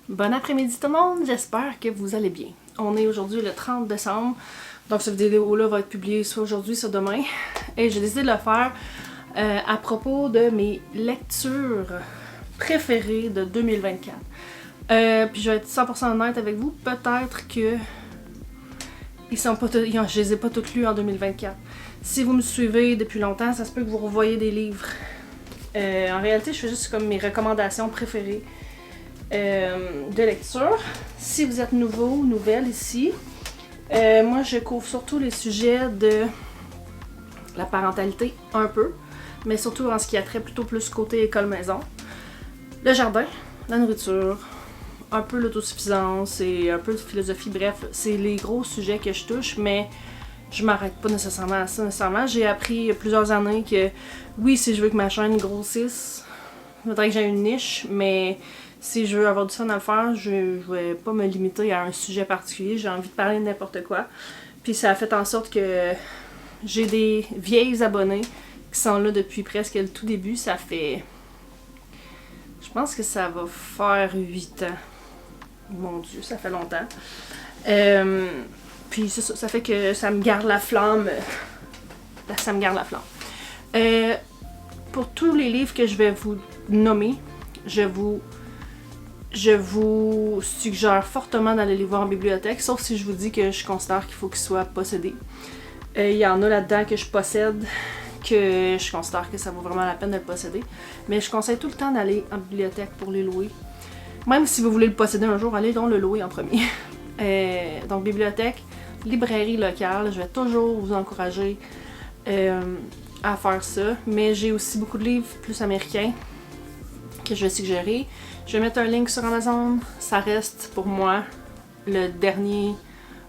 Bon après-midi tout le monde, j'espère que vous allez bien. On est aujourd'hui le 30 décembre, donc cette vidéo-là va être publiée soit aujourd'hui, soit demain. Et j'ai décidé de le faire à propos de mes lectures préférées de 2024. Puis je vais être 100% honnête avec vous, peut-être que je les ai pas toutes lues en 2024. Si vous me suivez depuis longtemps, ça se peut que vous revoyez des livres. En réalité, je fais juste comme mes recommandations préférées de lecture. Si vous êtes nouveau ou nouvelle ici, moi je couvre surtout les sujets de la parentalité un peu, mais surtout en ce qui a trait plutôt plus côté école-maison, le jardin, la nourriture, un peu l'autosuffisance et un peu de philosophie. Bref, c'est les gros sujets que je touche, mais je m'arrête pas nécessairement à ça nécessairement. J'ai appris il y a plusieurs années que oui, si je veux que ma chaîne grossisse, il faudrait que j'aie une niche, mais si je veux avoir du fun à le faire, je vais pas me limiter à un sujet particulier. J'ai envie de parler de n'importe quoi. Puis ça a fait en sorte que j'ai des vieilles abonnés qui sont là depuis presque le tout début. Ça fait... Je pense que ça va faire 8 ans. Mon Dieu, ça fait longtemps. Puis ça fait que ça me garde la flamme. Ça me garde la flamme. Pour tous les livres que je vais vous nommer, je vous suggère fortement d'aller les voir en bibliothèque, sauf si je vous dis que je considère qu'il faut qu'ils soient possédés. Il y en a là-dedans que je possède, que je considère que ça vaut vraiment la peine de le posséder. Mais je conseille tout le temps d'aller en bibliothèque pour les louer. Même si vous voulez le posséder un jour, allez donc le louer en premier. Donc bibliothèque, librairie locale, je vais toujours vous encourager à faire ça. Mais j'ai aussi beaucoup de livres plus américains que je vais suggérer. Je vais mettre un link sur Amazon. Ça reste pour moi le dernier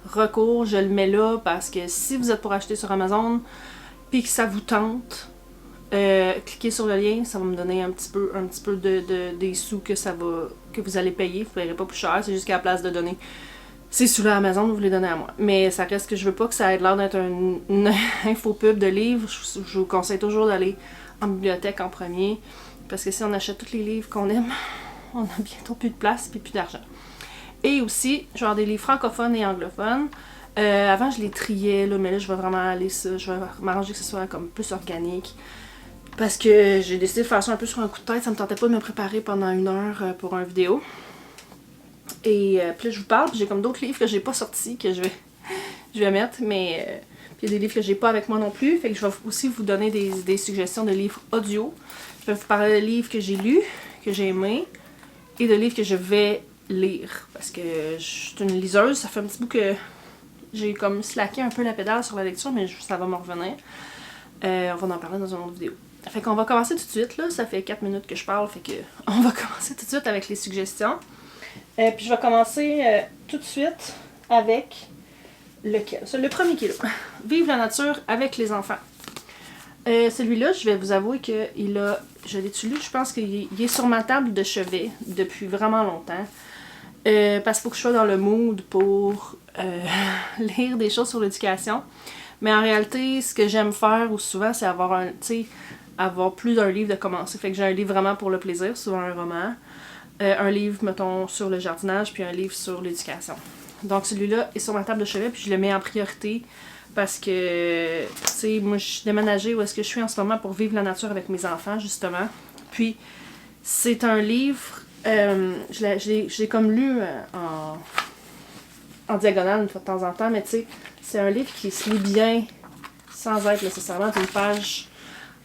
recours. Je le mets là parce que si vous êtes pour acheter sur Amazon puis que ça vous tente, cliquez sur le lien. Ça va me donner un petit peu des sous que vous allez payer. Vous ne paierez pas plus cher. C'est juste qu'à la place de donner ces sous-là à Amazon, vous les donnez à moi. Mais ça reste que je veux pas que ça ait l'air d'être une infopub de livres. Je vous conseille toujours d'aller en bibliothèque en premier. Parce que si on achète tous les livres qu'on aime, on a bientôt plus de place et plus d'argent. Et aussi, genre des livres francophones et anglophones. Avant, je les triais, là, mais là, je vais vraiment aller ça. Je vais m'arranger que ce soit comme plus organique. Parce que j'ai décidé de faire ça un peu sur un coup de tête. Ça me tentait pas de me préparer pendant 1 heure pour une vidéo. Et puis là, je vous parle. Puis j'ai comme d'autres livres que j'ai pas sortis que je vais mettre. Mais puis il y a des livres que j'ai pas avec moi non plus. Fait que je vais aussi vous donner des suggestions de livres audio. Je vais vous parler de livres que j'ai lus, que j'ai aimés, et de livres que je vais lire. Parce que je suis une liseuse, ça fait un petit bout que j'ai comme slacké un peu la pédale sur la lecture, mais ça va me revenir. On va en parler dans une autre vidéo. Fait qu'on va commencer tout de suite, là. Ça fait 4 minutes que je parle, fait que on va commencer tout de suite avec les suggestions. Puis je vais commencer tout de suite avec lequel? Le premier qui est là. Vive la nature avec les enfants. Celui-là, je vais vous avouer que je l'ai-tu lu? Je pense qu'il est sur ma table de chevet depuis vraiment longtemps. Parce qu'il faut que je sois dans le mood pour lire des choses sur l'éducation. Mais en réalité, ce que j'aime faire ou souvent, c'est avoir plus d'un livre de commencer. Fait que j'ai un livre vraiment pour le plaisir, souvent un roman. Un livre, mettons, sur le jardinage, puis un livre sur l'éducation. Donc celui-là est sur ma table de chevet, puis je le mets en priorité. Parce que, tu sais, moi, je suis déménagée où est-ce que je suis en ce moment pour vivre la nature avec mes enfants, justement. Puis, c'est un livre, je l'ai comme lu en diagonale une fois de temps en temps, mais tu sais, c'est un livre qui se lit bien sans être nécessairement d'une page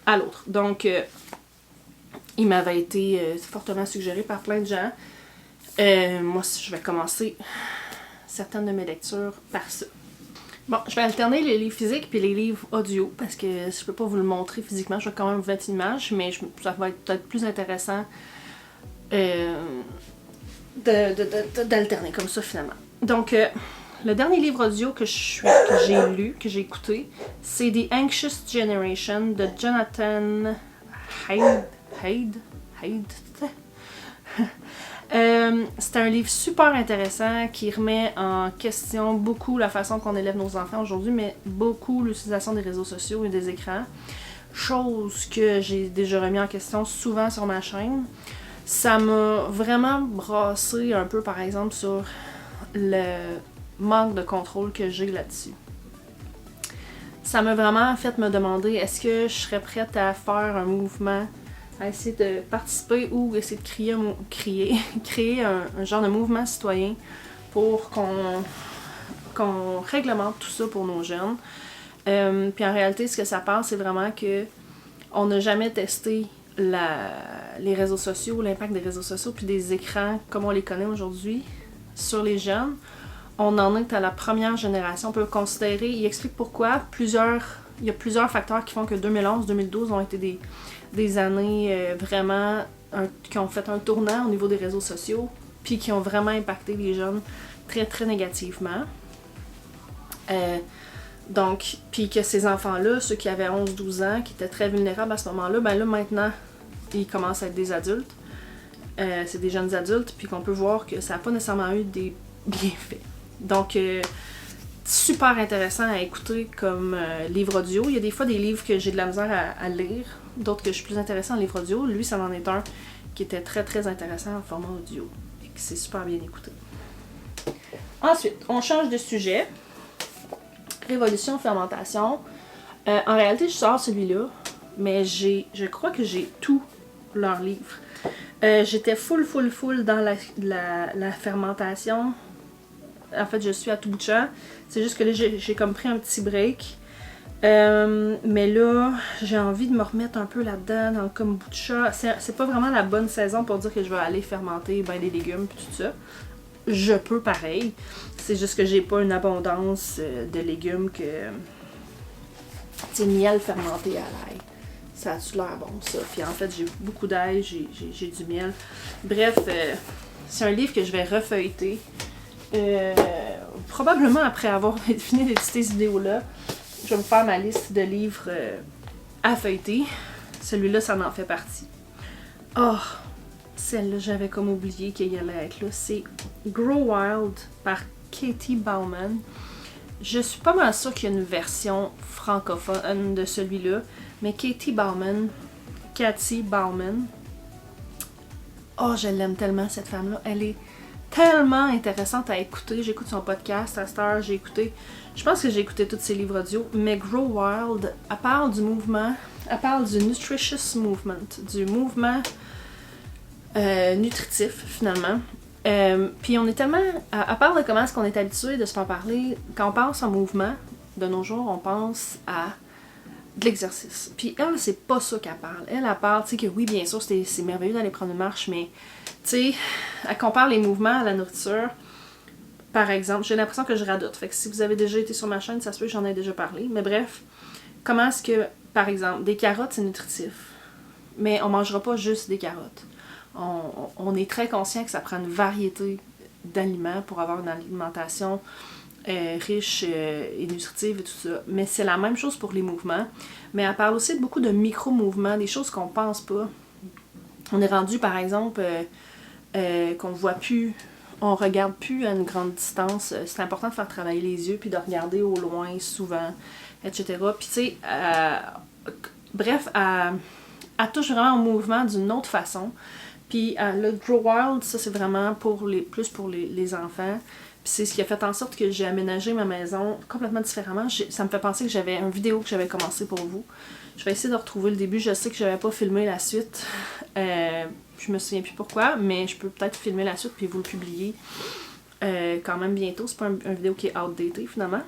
à l'autre. Donc, il m'avait été fortement suggéré par plein de gens. Moi, je vais commencer certaines de mes lectures par ça. Bon, je vais alterner les livres physiques puis les livres audio parce que je peux pas vous le montrer physiquement, je vais quand même vous mettre une image, mais ça va être peut-être plus intéressant d'alterner comme ça finalement. Donc, le dernier livre audio que j'ai lu, que j'ai écouté, c'est The Anxious Generation de Jonathan Haidt. C'est un livre super intéressant qui remet en question beaucoup la façon qu'on élève nos enfants aujourd'hui, mais beaucoup l'utilisation des réseaux sociaux et des écrans. Chose que j'ai déjà remis en question souvent sur ma chaîne. Ça m'a vraiment brassé un peu, par exemple, sur le manque de contrôle que j'ai là-dessus. Ça m'a vraiment fait me demander, est-ce que je serais prête à faire un mouvement, à essayer de participer ou essayer de créer un genre de mouvement citoyen pour qu'on réglemente tout ça pour nos jeunes. Puis en réalité, ce que ça parle, c'est vraiment que on n'a jamais testé les réseaux sociaux, l'impact des réseaux sociaux puis des écrans comme on les connaît aujourd'hui sur les jeunes. On en est à la première génération. On peut considérer, il explique pourquoi, il y a plusieurs facteurs qui font que 2011-2012 ont été des années vraiment qui ont fait un tournant au niveau des réseaux sociaux puis qui ont vraiment impacté les jeunes très très négativement. Donc, puis que ces enfants-là, ceux qui avaient 11-12 ans, qui étaient très vulnérables à ce moment-là, ben là maintenant, ils commencent à être des adultes. C'est des jeunes adultes, puis qu'on peut voir que ça n'a pas nécessairement eu des bienfaits. Donc, super intéressant à écouter comme livre audio. Il y a des fois des livres que j'ai de la misère à lire, d'autres que je suis plus intéressée en livre audio. Lui, ça en est un qui était très très intéressant en format audio et qui s'est super bien écouté. Ensuite, on change de sujet. Révolution, fermentation. En réalité, je sors celui-là, mais je crois que j'ai tous leurs livres. J'étais full dans la fermentation. En fait, je suis à tout bout de champ. C'est juste que là, j'ai comme pris un petit break. Mais là, j'ai envie de me remettre un peu là-dedans, dans le kombucha. C'est pas vraiment la bonne saison pour dire que je vais aller fermenter ben, les légumes et tout ça. Je peux pareil. C'est juste que j'ai pas une abondance de légumes que... Tu sais, miel fermenté à l'ail. Ça a-tu l'air bon, ça? Puis en fait, j'ai beaucoup d'ail, j'ai du miel. Bref, c'est un livre que je vais refeuilleter. Probablement après avoir fini d'éditer ces vidéos-là, je vais me faire ma liste de livres à feuilleter. Celui-là, ça en fait partie. Oh! Celle-là, j'avais comme oublié qu'elle allait être là. C'est Grow Wild par Katy Bauman. Je suis pas mal sûre qu'il y a une version francophone de celui-là. Mais Katy Bauman, oh, je l'aime tellement cette femme-là. Elle est tellement intéressante à écouter. J'écoute son podcast à cette heure, je pense que j'ai écouté tous ses livres audio. Mais Grow Wild, elle parle du mouvement, elle parle du Nutritious Movement, du mouvement nutritif finalement. Puis on est tellement... À part de comment est-ce qu'on est habitué de se faire parler, quand on pense en mouvement, de nos jours, on pense à de l'exercice. Puis elle, c'est pas ça qu'elle parle. Elle parle, tu sais, que oui, bien sûr, c'est merveilleux d'aller prendre une marche, mais, tu sais, elle compare les mouvements à la nourriture. Par exemple, j'ai l'impression que je radote. Fait que si vous avez déjà été sur ma chaîne, ça se peut que j'en ai déjà parlé. Mais bref, comment est-ce que, par exemple, des carottes, c'est nutritif. Mais on mangera pas juste des carottes. On est très conscient que ça prend une variété d'aliments pour avoir une alimentation riche et nutritive et tout ça. Mais c'est la même chose pour les mouvements. Mais elle parle aussi de beaucoup de micro-mouvements, des choses qu'on pense pas. On est rendu, par exemple, qu'on voit plus, on regarde plus à une grande distance. C'est important de faire travailler les yeux puis de regarder au loin souvent, etc. Puis tu sais, bref, elle touche vraiment au mouvement d'une autre façon. Puis le Grow Wild, ça c'est vraiment plus pour les enfants. Puis c'est ce qui a fait en sorte que j'ai aménagé ma maison complètement différemment. Ça me fait penser que j'avais une vidéo que j'avais commencé pour vous. Je vais essayer de retrouver le début. Je sais que je n'avais pas filmé la suite. Je me souviens plus pourquoi, mais je peux peut-être filmer la suite puis vous le publier quand même bientôt. C'est pas une vidéo qui est outdated finalement.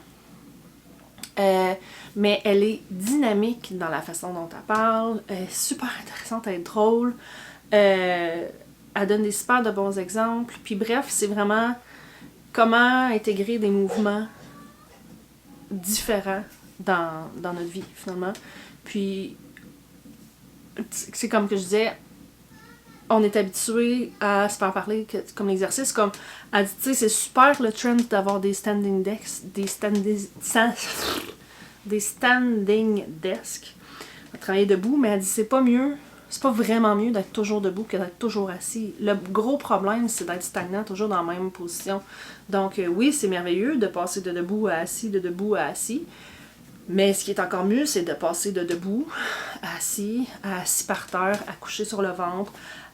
Mais elle est dynamique dans la façon dont elle parle. Elle est super intéressante, elle est drôle. Elle donne des super de bons exemples. Puis bref, c'est vraiment comment intégrer des mouvements différents dans notre vie, finalement. Puis, c'est comme que je disais, on est habitué à se faire parler comme l'exercice, comme elle dit, tu sais, c'est super le trend d'avoir des standing desks, à travailler debout, mais elle dit, c'est pas mieux. C'est pas vraiment mieux d'être toujours debout que d'être toujours assis. Le gros problème, c'est d'être stagnant, toujours dans la même position. Donc oui, c'est merveilleux de passer de debout à assis, de debout à assis. Mais ce qui est encore mieux, c'est de passer de debout à assis par terre, à coucher sur le ventre,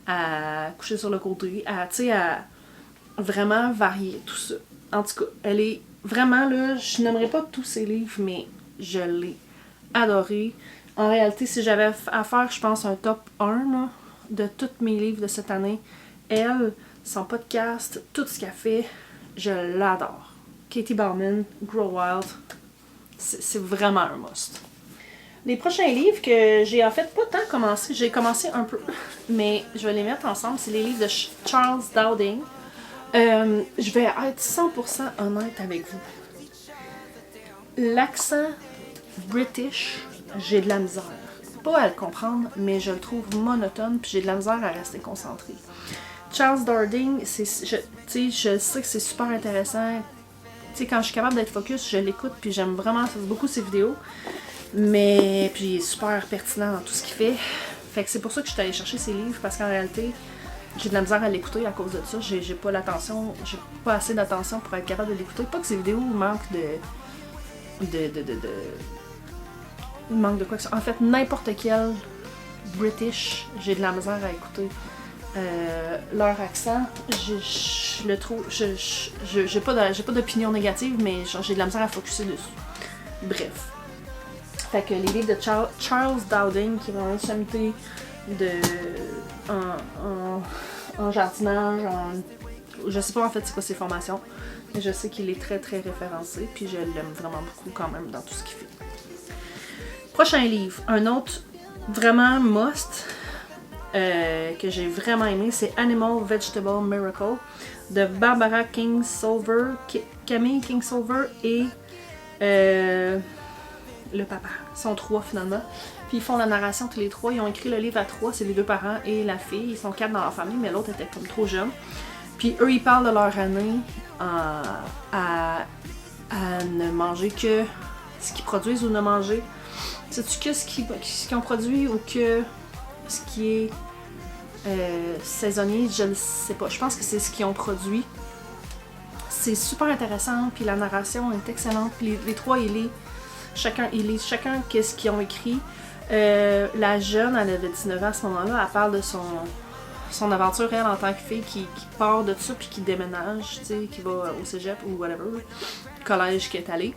à coucher sur le côté, à, tu sais, à vraiment varier tout ça. En tout cas, elle est vraiment là, je n'aimerais pas tous ses livres, mais je l'ai adorée. En réalité, si j'avais à faire, je pense, un top 1 là, de tous mes livres de cette année, elle, son podcast, tout ce qu'elle fait, je l'adore. Katie Bowman, Grow Wild, c'est vraiment un must. Les prochains livres que j'ai en fait pas tant commencé, j'ai commencé un peu, mais je vais les mettre ensemble, c'est les livres de Charles Dowding. Je vais être 100% honnête avec vous. L'accent british, j'ai de la misère. Pas à le comprendre, mais je le trouve monotone, puis j'ai de la misère à rester concentrée. Charles Dowding, je sais que c'est super intéressant. T'sais, quand je suis capable d'être focus, je l'écoute, puis j'aime vraiment beaucoup ses vidéos. Mais puis il est super pertinent dans tout ce qu'il fait. Fait que c'est pour ça que je suis allée chercher ses livres, parce qu'en réalité, j'ai de la misère à l'écouter à cause de ça. J'ai pas l'attention, j'ai pas assez d'attention pour être capable de l'écouter. Pas que ces vidéos manquent il manque de quoi que ce soit. En fait, n'importe quel British, j'ai de la misère à écouter. Leur accent, je le trouve. J'ai pas d'opinion négative, mais j'ai de la misère à focusser dessus. Bref. Fait que les livres de Charles Dowding, qui est vraiment une sommité en jardinage, je sais pas en fait c'est quoi ses formations, mais je sais qu'il est très très référencé, puis je l'aime vraiment beaucoup quand même dans tout ce qu'il fait. Prochain livre, un autre vraiment must que j'ai vraiment aimé, c'est Animal Vegetable Miracle de Barbara Kingsolver, Camille Kingsolver et le papa. Ils sont 3 finalement. Puis ils font la narration tous les 3. Ils ont écrit le livre à 3, c'est les 2 parents et la fille. Ils sont 4 dans leur famille, mais l'autre était comme trop jeune. Puis eux, ils parlent de leur année à ne manger que ce qu'ils produisent ou ne manger. Sais-tu que ce qu'ils ont produit ou que ce qui est saisonnier, je ne sais pas. Je pense que c'est ce qu'ils ont produit. C'est super intéressant, puis la narration est excellente. Puis les 3, ils lisent chacun qu'est-ce qu'ils ont écrit. La jeune, elle avait 19 ans à ce moment-là, elle parle de son aventure, elle, en tant que fille qui part de ça puis qui déménage, tu sais, qui va au cégep ou whatever, le collège qui est allé.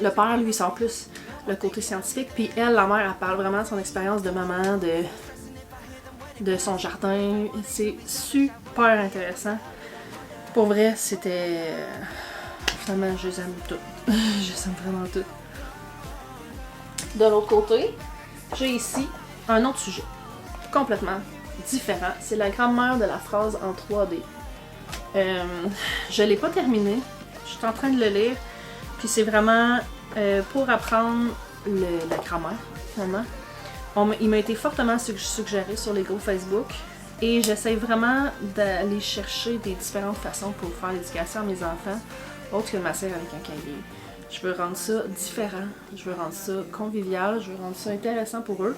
Le père, lui, sort plus le côté scientifique, puis elle, la mère, elle parle vraiment de son expérience de maman, de son jardin. C'est super intéressant. Pour vrai, c'était... Finalement, je les aime toutes. Je les aime vraiment toutes. De l'autre côté, j'ai ici un autre sujet, complètement différent. C'est la grammaire de la phrase en 3D. Je l'ai pas terminé. Je suis en train de le lire. Puis c'est vraiment pour apprendre la grammaire, finalement. Il m'a été fortement suggéré sur les groupes Facebook. Et j'essaie vraiment d'aller chercher des différentes façons pour faire l'éducation à mes enfants, autre que de m'asseoir avec un cahier. Je veux rendre ça différent, je veux rendre ça convivial, je veux rendre ça intéressant pour eux.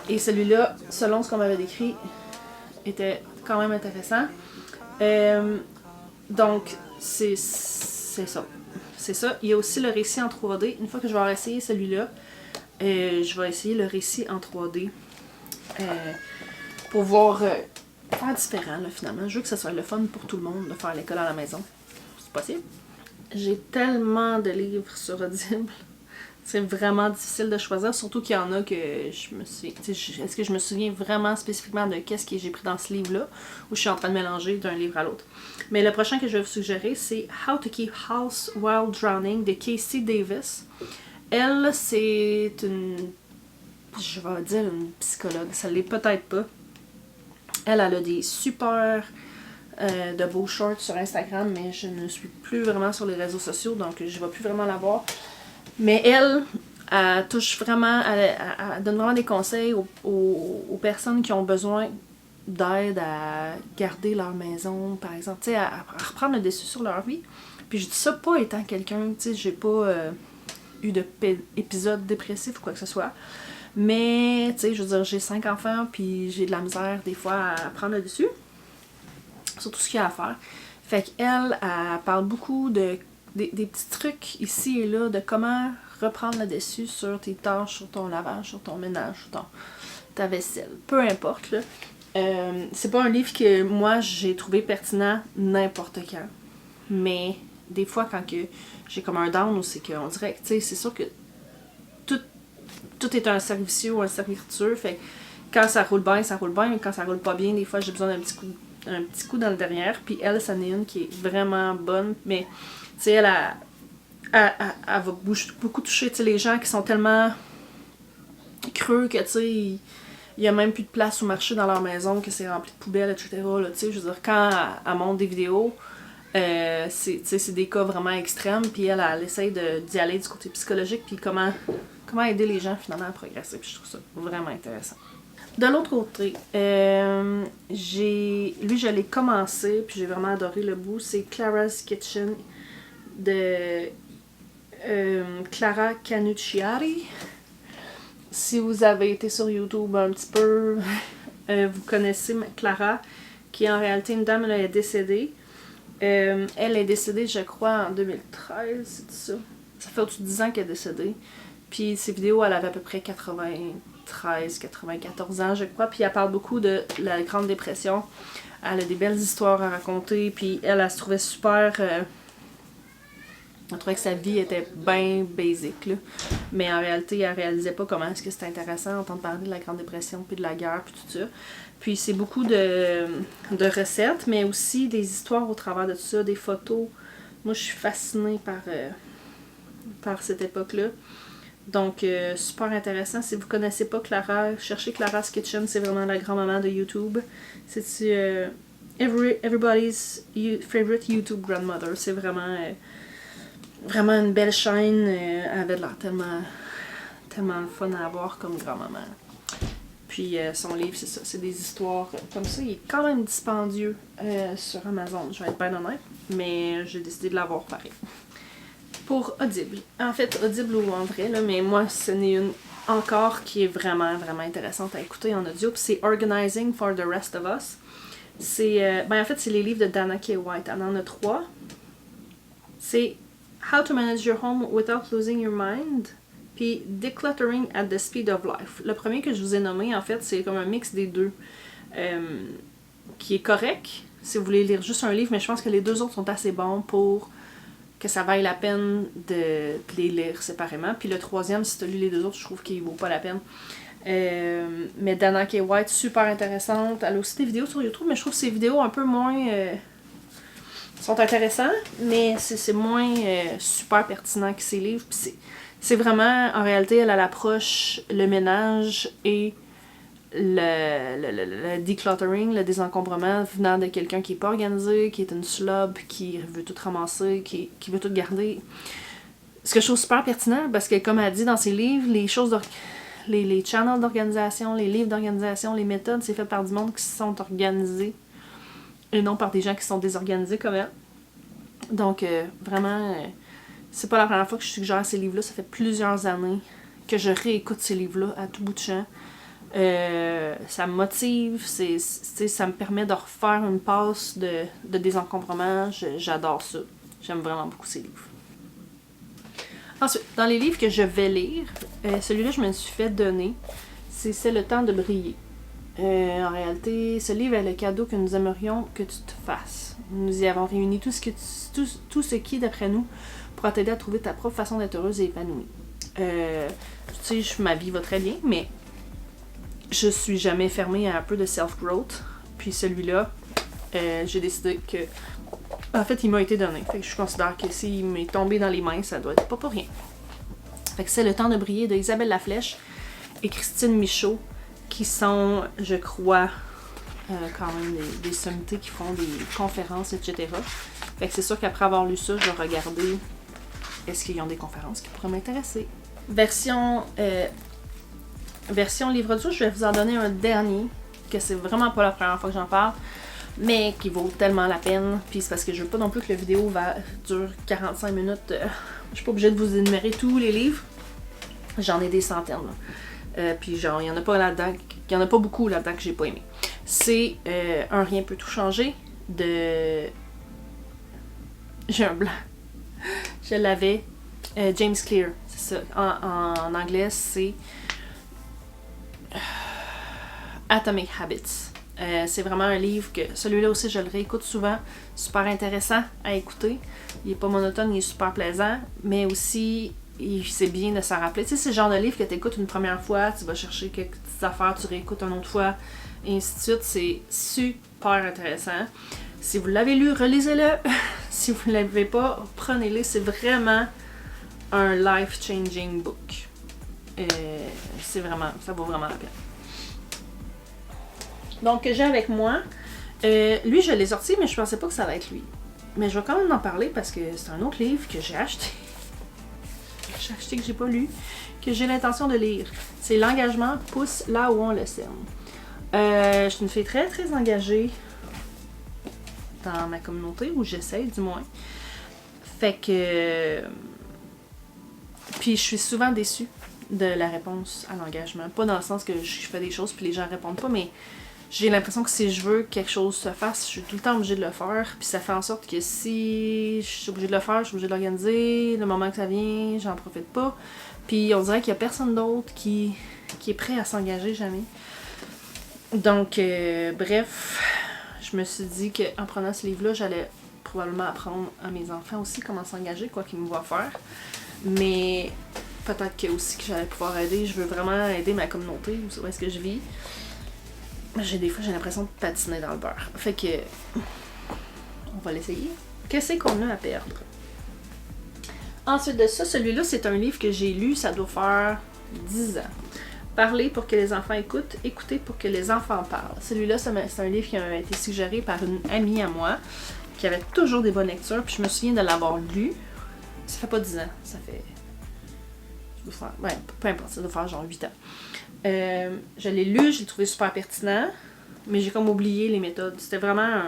Et celui-là, selon ce qu'on m'avait décrit, était quand même intéressant. Donc, c'est ça. C'est ça. Il y a aussi le récit en 3D. Une fois que je vais avoir essayé celui-là, je vais essayer le récit en 3D pour voir faire différent, là, finalement. Je veux que ce soit le fun pour tout le monde de faire l'école à la maison. C'est possible. J'ai tellement de livres sur Audible. C'est vraiment difficile de choisir, surtout qu'il y en a que je me suis... Est-ce que je me souviens vraiment spécifiquement de qu'est-ce que j'ai pris dans ce livre-là, ou je suis en train de mélanger d'un livre à l'autre. Mais le prochain que je vais vous suggérer, c'est How to Keep House While Drowning de Casey Davis. Elle, c'est une... je vais dire une psychologue, ça l'est peut-être pas. Elle a des super... de beaux shorts sur Instagram, mais je ne suis plus vraiment sur les réseaux sociaux, donc je ne vais plus vraiment la voir. Mais elle touche vraiment, elle donne vraiment des conseils aux personnes qui ont besoin d'aide à garder leur maison, par exemple, tu sais, à reprendre le dessus sur leur vie. Puis je dis ça pas étant quelqu'un, tu sais, j'ai pas eu d'épisode dépressif ou quoi que ce soit. Mais, tu sais, je veux dire, j'ai 5 enfants, puis j'ai de la misère des fois à prendre le dessus. Sur tout ce qu'il y a à faire. Fait qu'elle, elle parle beaucoup des petits trucs ici et là de comment reprendre le dessus sur tes tâches, sur ton lavage, sur ton ménage, sur ta vaisselle. Peu importe, là. C'est pas un livre que moi j'ai trouvé pertinent n'importe quand. Mais des fois, quand que j'ai comme un down, ou c'est qu'on dirait que, tu sais, c'est sûr que tout est un service ou un serviture. Fait que quand ça roule bien, mais quand ça roule pas bien, des fois j'ai besoin d'un petit coup dans le derrière. Puis elle, c'en est une qui est vraiment bonne, mais tu sais, elle va beaucoup toucher, tu sais, les gens qui sont tellement creux que, tu sais, il y a même plus de place au marché dans leur maison, que c'est rempli de poubelles, etc. Là, tu sais, je veux dire, quand elle monte des vidéos, c'est des cas vraiment extrêmes, puis elle essaye d'y aller du côté psychologique, puis comment aider les gens finalement à progresser, puis je trouve ça vraiment intéressant. De l'autre côté, je l'ai commencé, puis j'ai vraiment adoré le bout, c'est Clara's Kitchen de Clara Canucciari. Si vous avez été sur YouTube un petit peu, vous connaissez Clara, qui est en réalité une dame, elle est décédée. Elle est décédée, je crois, en 2013, c'est ça. Ça fait au-dessus de 10 ans qu'elle est décédée. Puis ses vidéos, elle avait à peu près 94 ans, je crois. Puis elle parle beaucoup de la Grande Dépression. Elle a des belles histoires à raconter. Puis elle se trouvait super... elle trouvait que sa vie était bien basique, là. Mais en réalité, elle réalisait pas comment est-ce que c'était intéressant d'entendre parler de la Grande Dépression, puis de la guerre, puis tout ça. Puis c'est beaucoup de recettes, mais aussi des histoires au travers de tout ça, des photos. Moi, je suis fascinée par cette époque-là. Donc, super intéressant. Si vous connaissez pas Clara, cherchez Clara's Kitchen, c'est vraiment la grand-maman de YouTube. C'est everybody's favorite YouTube grandmother. C'est vraiment une belle chaîne. Elle avait l'air tellement le fun à avoir comme grand-maman. Puis son livre, c'est ça, c'est des histoires comme ça. Il est quand même dispendieux sur Amazon, je vais être bien honnête, mais j'ai décidé de l'avoir pareil. Pour Audible. En fait, Audible ou en vrai, là, mais moi, ce n'est une encore qui est vraiment, vraiment intéressante à écouter en audio. Puis c'est Organizing for the Rest of Us. C'est, en fait, c'est les livres de Dana K. White. Elle en a 3. C'est How to Manage Your Home Without Losing Your Mind. Puis Decluttering at the Speed of Life. Le premier que je vous ai nommé, en fait, c'est comme un mix des deux. Qui est correct si vous voulez lire juste un livre, mais je pense que les deux autres sont assez bons pour que ça vaille la peine de les lire séparément. Puis le troisième, si tu as lu les deux autres, je trouve qu'il vaut pas la peine. Mais Dana K. White, super intéressante. Elle a aussi des vidéos sur YouTube, mais je trouve que ses vidéos un peu moins... sont intéressantes, mais c'est moins super pertinent que ses livres. Puis c'est vraiment, en réalité, elle approche le ménage et le decluttering, le désencombrement venant de quelqu'un qui est pas organisé, qui est une slob, qui veut tout ramasser, qui veut tout garder. Ce que je trouve super pertinent, parce que comme elle dit dans ses livres, les choses les channels d'organisation, les livres d'organisation, les méthodes, c'est fait par du monde qui sont organisés et non par des gens qui sont désorganisés comme elle. Donc vraiment, c'est pas la première fois que je suggère ces livres-là, ça fait plusieurs années que je réécoute ces livres-là à tout bout de champ. Ça me motive, ça me permet de refaire une passe de désencombrement. J'adore ça. J'aime vraiment beaucoup ces livres. Ensuite, dans les livres que je vais lire, celui-là je me suis fait donner, c'est Le temps de briller. En réalité, ce livre est le cadeau que nous aimerions que tu te fasses. Nous y avons réuni tout ce qui, d'après nous, pourra t'aider à trouver ta propre façon d'être heureuse et épanouie. Tu sais, ma vie va très bien, mais je suis jamais fermée à un peu de self-growth. Puis celui-là, j'ai décidé que... En fait, il m'a été donné. Fait que je considère que s'il m'est tombé dans les mains, ça doit être pas pour rien. Fait que c'est Le temps de briller de Isabelle Laflèche et Christine Michaud, qui sont, je crois, quand même des sommités qui font des conférences, etc. Fait que c'est sûr qu'après avoir lu ça, je vais regarder est-ce qu'ils ont des conférences qui pourraient m'intéresser. Version livre audio, je vais vous en donner un dernier, que c'est vraiment pas la première fois que j'en parle, mais qui vaut tellement la peine. Puis c'est parce que je veux pas non plus que la vidéo dure 45 minutes. Je suis pas obligée de vous énumérer tous les livres. J'en ai des centaines. Puis genre, il y en a pas beaucoup là-dedans que j'ai pas aimé. C'est Un rien peut tout changer de... J'ai un blanc. Je l'avais. James Clear, c'est ça. En anglais, c'est Atomic Habits. C'est vraiment un livre que, celui-là aussi, je le réécoute souvent. Super intéressant à écouter. Il est pas monotone, il est super plaisant. Mais aussi, c'est bien de s'en rappeler. Tu sais, c'est le genre de livre que tu écoutes une première fois, tu vas chercher quelques petites affaires, tu réécoutes une autre fois, et ainsi de suite. C'est super intéressant. Si vous l'avez lu, relisez-le. Si vous ne l'avez pas, prenez-le. C'est vraiment un life-changing book. C'est vraiment, ça vaut vraiment la peine. Donc, j'ai avec moi. Lui, je l'ai sorti, mais je pensais pas que ça allait être lui. Mais je vais quand même en parler parce que c'est un autre livre que j'ai acheté. J'ai acheté que j'ai pas lu, que j'ai l'intention de lire. C'est L'engagement pousse là où on le sème. Je suis une fille très très engagée dans ma communauté, ou j'essaie du moins. Fait que... Puis je suis souvent déçue de la réponse à l'engagement. Pas dans le sens que je fais des choses puis les gens répondent pas, mais j'ai l'impression que si je veux que quelque chose se fasse, je suis tout le temps obligée de le faire. Puis ça fait en sorte que si je suis obligée de le faire, je suis obligée de l'organiser. Le moment que ça vient, j'en profite pas. Puis on dirait qu'il y a personne d'autre qui est prêt à s'engager jamais. Donc, bref, je me suis dit qu'en prenant ce livre-là, j'allais probablement apprendre à mes enfants aussi comment s'engager, quoi qu'ils me voient faire. Mais peut-être que aussi que j'allais pouvoir aider. Je veux vraiment aider ma communauté, où est-ce que je vis. Des fois, j'ai l'impression de patiner dans le beurre. Fait que, on va l'essayer. Qu'est-ce qu'on a à perdre? Ensuite de ça, celui-là, c'est un livre que j'ai lu, ça doit faire 10 ans. Parler pour que les enfants écoutent, écouter pour que les enfants parlent. Celui-là, c'est un livre qui a été suggéré par une amie à moi, qui avait toujours des bonnes lectures, puis je me souviens de l'avoir lu. Ça fait pas 10 ans, ça fait... Ouais, peu importe, ça doit faire genre 8 ans. Je l'ai lu, je l'ai trouvé super pertinent, mais j'ai comme oublié les méthodes. C'était vraiment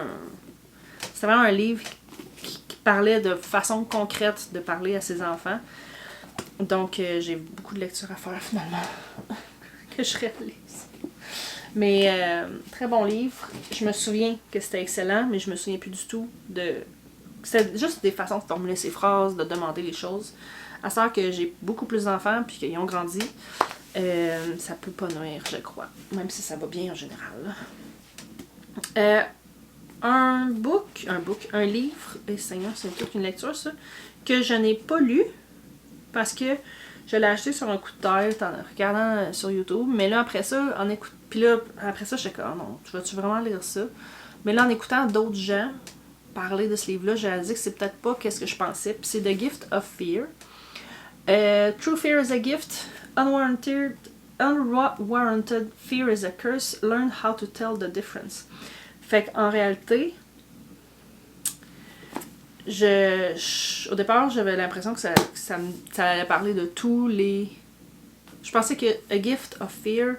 un livre qui parlait de façon concrète de parler à ses enfants. Donc, j'ai beaucoup de lectures à faire finalement, que je réalise. Mais, très bon livre. Je me souviens que c'était excellent, mais je me souviens plus du tout de... C'était juste des façons de formuler ses phrases, de demander les choses. À savoir que j'ai beaucoup plus d'enfants puis qu'ils ont grandi, ça peut pas nuire, je crois. Même si ça va bien en général. Un livre, et Seigneur, c'est toute une lecture ça, que je n'ai pas lu parce que je l'ai acheté sur un coup de tête en regardant sur YouTube. Mais là, après ça, après ça, j'étais comme, oh non, vas-tu vraiment lire ça? Mais là, en écoutant d'autres gens parler de ce livre-là, j'ai réalisé que c'est peut-être pas qu'est-ce que je pensais. Puis c'est The Gift of Fear. True fear is a gift. Unwarranted fear is a curse. Learn how to tell the difference. Fait qu'en réalité, au départ, j'avais l'impression que ça allait parler de tous les... Je pensais que A Gift of Fear,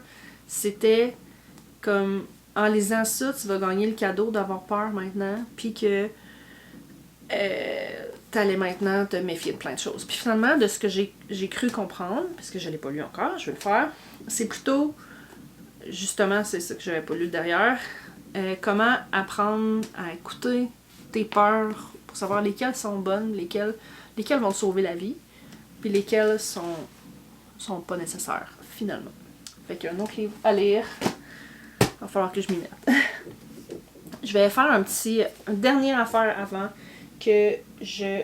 c'était comme... En lisant ça, tu vas gagner le cadeau d'avoir peur maintenant, puis que t'allais maintenant te méfier de plein de choses. Puis finalement, de ce que j'ai cru comprendre, parce que je l'ai pas lu encore, je vais le faire, c'est plutôt, justement, c'est ça que j'avais pas lu derrière, comment apprendre à écouter tes peurs pour savoir lesquelles sont bonnes, lesquelles vont te sauver la vie, puis lesquelles sont pas nécessaires, finalement. Fait qu'il y a un autre livre à lire. Il va falloir que je m'y mette. Je vais faire une dernière affaire avant que je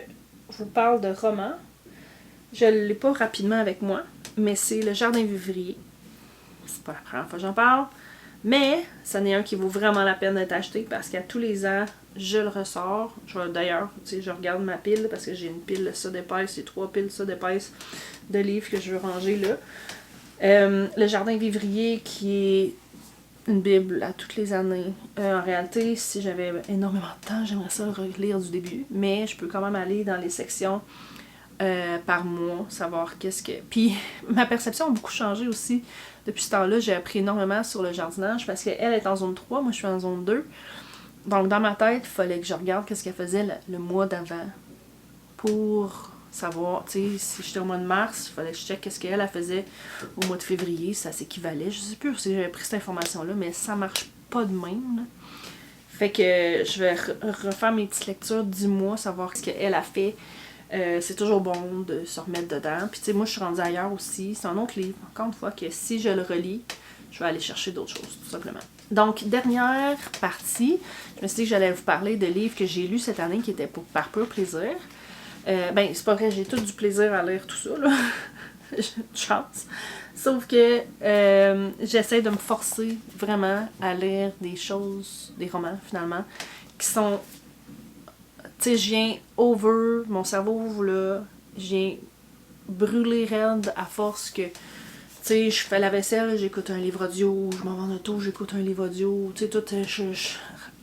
vous parle de roman. Je ne l'ai pas rapidement avec moi, mais c'est Le Jardin vivrier. C'est pas la première fois que j'en parle, mais c'en est un qui vaut vraiment la peine d'être acheté parce qu'à tous les ans, je le ressors. D'ailleurs, je regarde ma pile parce que j'ai une pile ça d'épaisse et 3 piles ça d'épaisse de livres que je veux ranger là. Le Jardin vivrier qui est une bible à toutes les années. En réalité, si j'avais énormément de temps, j'aimerais ça relire du début, mais je peux quand même aller dans les sections par mois, savoir qu'est-ce que... Puis ma perception a beaucoup changé aussi. Depuis ce temps-là, j'ai appris énormément sur le jardinage parce qu'elle est en zone 3, moi je suis en zone 2. Donc dans ma tête, il fallait que je regarde qu'est-ce qu'elle faisait le mois d'avant pour savoir, tu sais, si j'étais au mois de mars, il fallait que je check qu'est-ce qu'elle faisait au mois de février, ça s'équivalait. Je sais plus si j'avais pris cette information-là, mais ça marche pas de même, là. Fait que je vais refaire mes petites lectures du mois, savoir ce qu'elle a fait. C'est toujours bon de se remettre dedans. Puis tu sais, moi je suis rendue ailleurs aussi. C'est un autre livre, encore une fois, que si je le relis, je vais aller chercher d'autres choses, tout simplement. Donc, dernière partie, je me suis dit que j'allais vous parler de livres que j'ai lus cette année qui étaient par pur plaisir. Ben, c'est pas vrai, j'ai tout du plaisir à lire tout ça, là. Chance. Sauf que j'essaie de me forcer vraiment à lire des choses, des romans finalement, qui sont. Tu sais, je viens over, mon cerveau, là, je viens brûler raide à force que. Tu sais, je fais la vaisselle, j'écoute un livre audio, je m'en vais en auto, j'écoute un livre audio, tu sais, tout,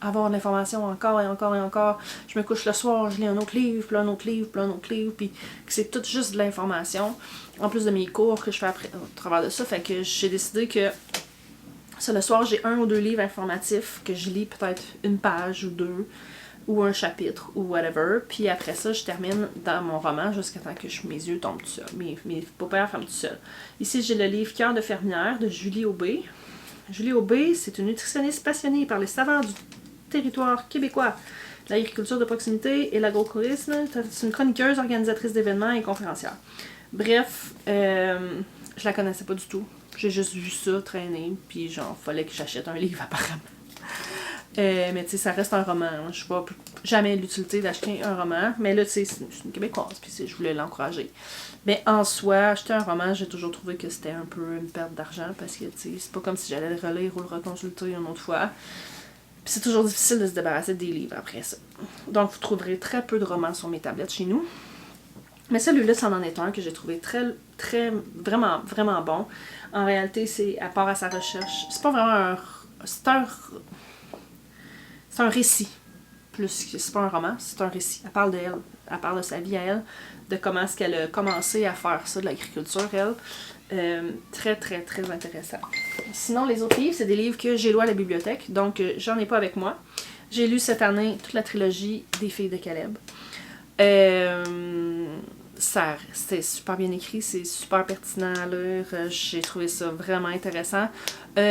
avoir de l'information encore et encore et encore. Je me couche le soir, je lis un autre livre, puis un autre livre, puis un autre livre, puis c'est tout juste de l'information, en plus de mes cours que je fais après, au travers de ça, fait que j'ai décidé que ça, le soir, j'ai 1 ou 2 livres informatifs que je lis peut-être une page ou 2, ou un chapitre, ou whatever. Puis après ça, je termine dans mon roman jusqu'à temps que mes yeux tombent tout seuls. Mes paupières ferment tout seuls. Ici, j'ai le livre Cœur de fermière de Julie Aubé. Julie Aubé, c'est une nutritionniste passionnée par les saveurs du territoire québécois, l'agriculture de proximité et l'agrotourisme. C'est une chroniqueuse, organisatrice d'événements et conférencière. Bref, je la connaissais pas du tout. J'ai juste vu ça traîner, puis genre, fallait que j'achète un livre apparemment. Mais tu sais, ça reste un roman. Hein. Je vois jamais l'utilité d'acheter un roman. Mais là, tu sais, c'est une Québécoise, puis je voulais l'encourager. Mais en soi, acheter un roman, j'ai toujours trouvé que c'était un peu une perte d'argent, parce que, tu sais, c'est pas comme si j'allais le relire ou le reconsulter une autre fois. Puis c'est toujours difficile de se débarrasser des livres après ça. Donc, vous trouverez très peu de romans sur mes tablettes chez nous. Mais celui-là, c'en en est un que j'ai trouvé très, vraiment, vraiment bon. En réalité, c'est, à part à sa recherche, c'est pas vraiment c'est un récit, plus que c'est pas un roman, c'est un récit. Elle parle d'elle, elle parle de sa vie à elle, de comment est-ce qu'elle a commencé à faire ça, de l'agriculture, elle. Très, très, très intéressant. Sinon, les autres livres, c'est des livres que j'ai lus à la bibliothèque, donc j'en ai pas avec moi. J'ai lu cette année toute la trilogie des Filles de Caleb. C'était super bien écrit, c'est super pertinent à lire, j'ai trouvé ça vraiment intéressant. Puis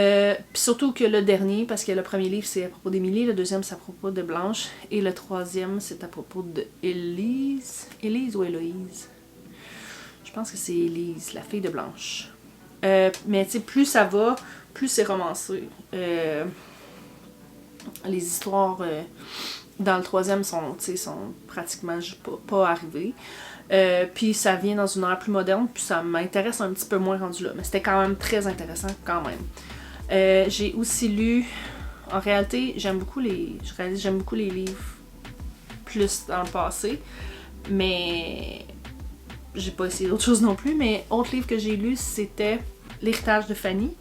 surtout que le dernier, parce que le premier livre c'est à propos d'Émilie, le deuxième c'est à propos de Blanche, et le troisième c'est à propos de Élise. Élise ou Héloïse? Je pense que c'est Élise, la fille de Blanche. Mais tu sais, plus ça va, plus c'est romancé. Les histoires dans le troisième sont pratiquement pas arrivées. Puis ça vient dans une ère plus moderne, puis ça m'intéresse un petit peu moins rendu là. Mais c'était quand même très intéressant quand même. J'ai aussi lu, en réalité, j'aime beaucoup les livres plus dans le passé, mais j'ai pas essayé d'autres choses non plus. Mais autre livre que j'ai lu, c'était L'héritage de Fanny.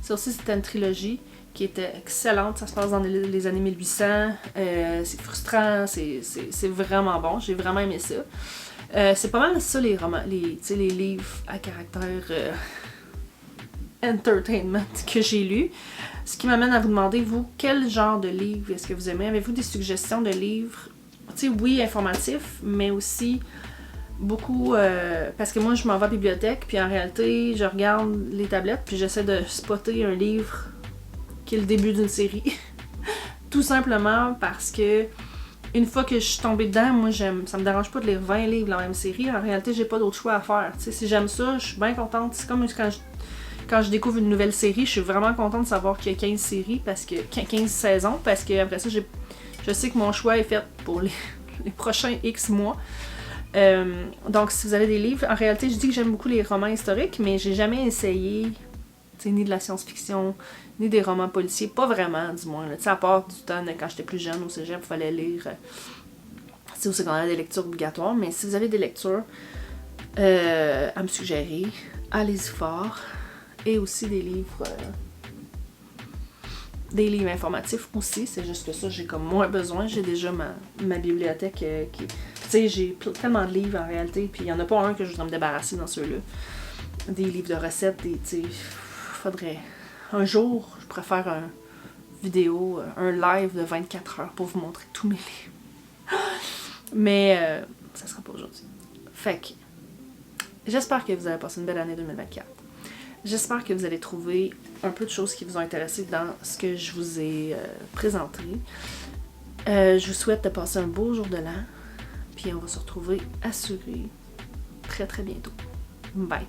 Ça aussi, c'était une trilogie qui était excellente. Ça se passe dans les années 1800. C'est frustrant, c'est vraiment bon. J'ai vraiment aimé ça. C'est pas mal ça les romans, les livres à caractère entertainment que j'ai lus. Ce qui m'amène à vous demander, vous, quel genre de livre est-ce que vous aimez? Avez-vous des suggestions de livres? Tu sais, oui, informatifs, mais aussi beaucoup... parce que moi, je m'en vais à la bibliothèque, puis en réalité, je regarde les tablettes, puis j'essaie de spotter un livre qui est le début d'une série. Tout simplement parce que une fois que je suis tombée dedans, moi, ça me dérange pas de lire 20 livres dans la même série. En réalité, j'ai pas d'autre choix à faire. T'sais, si j'aime ça, je suis bien contente. C'est comme quand je découvre une nouvelle série, je suis vraiment contente de savoir qu'il y a 15 séries, 15 saisons, parce que après ça, je sais que mon choix est fait pour les prochains X mois. Donc, si vous avez des livres, en réalité, je dis que j'aime beaucoup les romans historiques, mais j'ai jamais essayé ni de la science-fiction, ni des romans policiers, pas vraiment du moins. À part du temps quand j'étais plus jeune au cégep, il fallait lire au secondaire des lectures obligatoires, mais si vous avez des lectures à me suggérer, allez-y fort. Et aussi des livres informatifs aussi, c'est juste que ça, j'ai comme moins besoin, j'ai déjà ma bibliothèque qui... Tu sais, j'ai tellement de livres en réalité, puis il n'y en a pas un que je voudrais me débarrasser dans ceux-là. Des livres de recettes, faudrait... Un jour, je pourrais faire une vidéo, un live de 24 heures pour vous montrer tous mes livres. Mais ça sera pas aujourd'hui. Fait que, j'espère que vous avez passé une belle année 2024. J'espère que vous allez trouver un peu de choses qui vous ont intéressé dans ce que je vous ai présenté. Je vous souhaite de passer un beau jour de l'an. Puis on va se retrouver assuré très très bientôt. Bye!